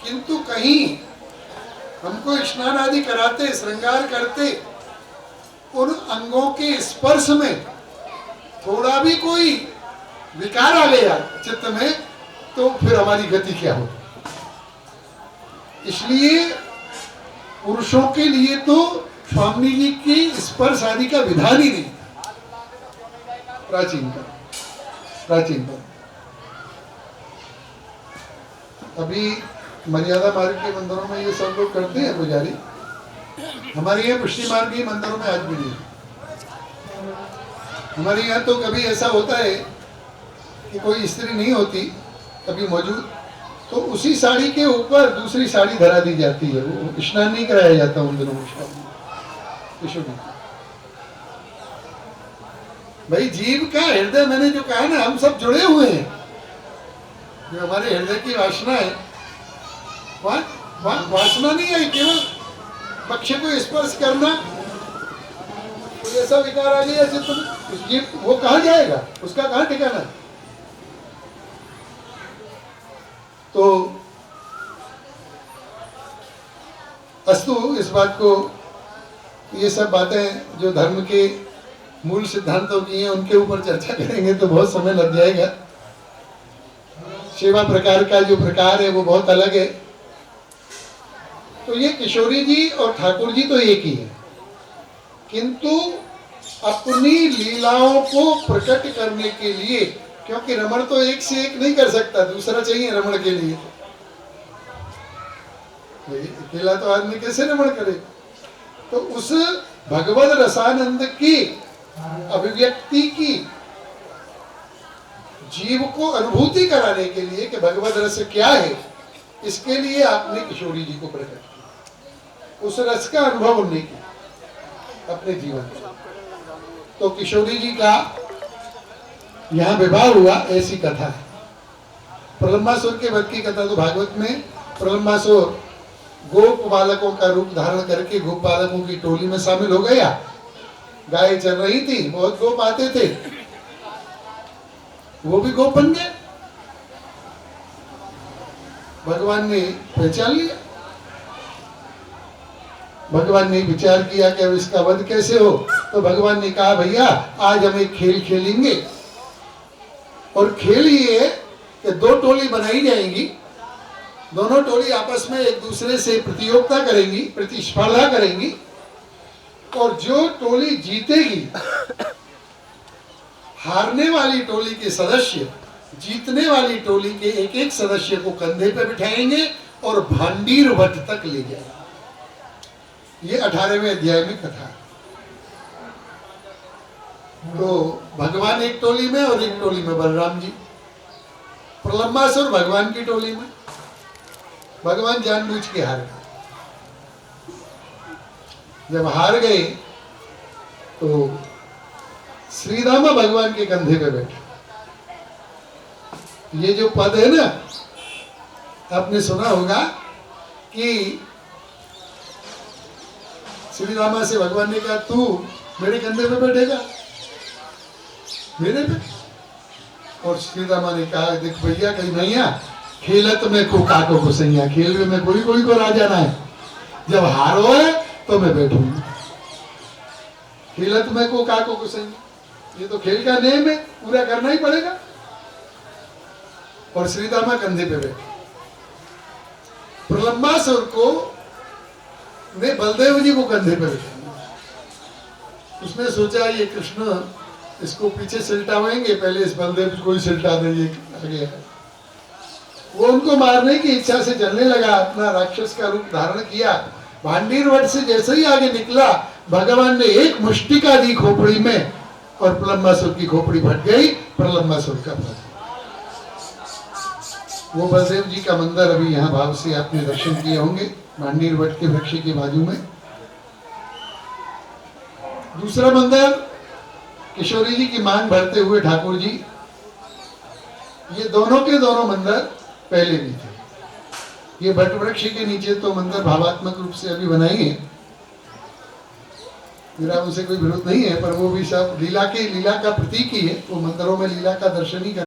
किंतु कहीं हमको स्नान आदि कराते, श्रृंगार करते, उन अंगों के स्पर्श में थोड़ा भी कोई विकार आ गया चित्त में, तो फिर हमारी गति क्या हो। इसलिए पुरुषों के लिए तो स्वामी जी की स्पर्श आदि का विधान ही नहीं, प्राचीन का। अभी मर्यादा मार्ग के मंदिरों में ये सब लोग करते हैं पुजारी, हमारे यहाँ पुष्टि मार्ग के मंदिरों में आज भी नहीं। हमारे यहाँ तो कभी ऐसा होता है कि कोई स्त्री नहीं होती कभी मौजूद, तो उसी साड़ी के ऊपर दूसरी साड़ी धरा दी जाती है, वो स्नान नहीं कराया जाता उन दिनों में। भाई जीव का हृदय, मैंने जो कहा ना, हम सब जुड़े हुए हैं। जो हमारे हृदय की वासना है, वासना नहीं है केवल पक्ष को स्पर्श करना, तो ऐसा विकार आ गया चित्त में, वो कहाँ जाएगा, उसका कहाँ ठिकाना। तो अस्तु, इस बात को, ये सब बातें जो धर्म के मूल सिद्धांतों की हैं उनके ऊपर चर्चा करेंगे तो बहुत समय लग जाएगा। सेवा प्रकार का जो प्रकार है वो बहुत अलग है। तो ये किशोरी जी और ठाकुर जी तो एक ही है, किंतु अपनी लीलाओं को प्रकट करने के लिए, क्योंकि रमण तो एक से एक नहीं कर सकता, दूसरा चाहिए रमण के लिए। अकेला तो आदमी कैसे रमण करे। तो उस भगवद रसानंद की अभिव्यक्ति की जीव को अनुभूति कराने के लिए कि भगवद रस क्या है, इसके लिए आपने किशोरी जी को प्रकट किया, उस रस का अनुभव उन्हें किया अपने जीवन में। तो किशोरी जी का यहाँ विवाह हुआ, ऐसी कथा है। प्रलंबासुर के वध की कथा तो भागवत में, प्रलंबासुर गोप बालकों का रूप धारण करके गोप बालकों की टोली में शामिल हो गया। गाय चल रही थी, बहुत गोप आते थे, वो भी गोप बन गए। भगवान ने पहचान लिया। भगवान ने विचार किया कि अब इसका वध कैसे हो, तो भगवान ने कहा भैया आज हम एक खेल खेलेंगे, और खेल ये है कि दो टोली बनाई जाएंगी, दोनों टोली आपस में एक दूसरे से प्रतियोगिता करेंगी, प्रतिस्पर्धा करेंगी, और जो टोली जीतेगी, हारने वाली टोली के सदस्य जीतने वाली टोली के एक एक सदस्य को कंधे पे बिठाएंगे और भांडीर वट तक ले जाएंगे। ये 18वें अध्याय में कथा है। तो भगवान एक टोली में और एक टोली में बलराम जी। प्रलंबासुर भगवान की टोली में। भगवान जानबूझ के हार गए। जब हार गए तो श्री रामा भगवान के कंधे पे बैठे। ये जो पद है ना, आपने सुना होगा कि श्री रामा से भगवान ने कहा तू मेरे कंधे पे बैठेगा, मेरे पे। और श्री रामा ने कहा देख भैया कहीं नैया खेलत में को काको को सैया, खेल में कोई कोई को राजा ना है, जब हारो है तो मैं बैठूंगा। खेलत में को काको को सैया, ये तो खेल का नेम है, पूरा करना ही पड़ेगा। और श्री रामा कंधे पे बैठे। प्रलंबासुर को ने बलदेव जी को कंधे पे बैठा। उसने सोचा ये कृष्ण इसको पीछे सिलटावेंगे, पहले इस बलदेव को ही सिलटा देंगे आगे। वो उनको मारने की इच्छा से चलने लगा, अपना राक्षस का रूप धारण किया। भांडीर वट से जैसे ही आगे निकला, भगवान ने एक मुष्टिका दी खोपड़ी में और प्रलंबासुर की खोपड़ी फट गई। प्रलंबासुर का वध। वो बलदेव जी का मंदिर अभी यहाँ भाव से आपने दर्शन किए होंगे, भांडीर वट के वृक्ष के बाजू में। दूसरा मंदिर किशोरी जी की मांग भरते हुए ठाकुर जी। ये दोनों के दोनों मंदिर पहले भी थे। ये बट वृक्ष के नीचे तो मंदिर भावात्मक रूप से अभी बनाई है, मेरा उनसे कोई विरोध नहीं है, पर वो भी सब लीला का प्रतीक ही है। वो मंदिरों में लीला का दर्शन ही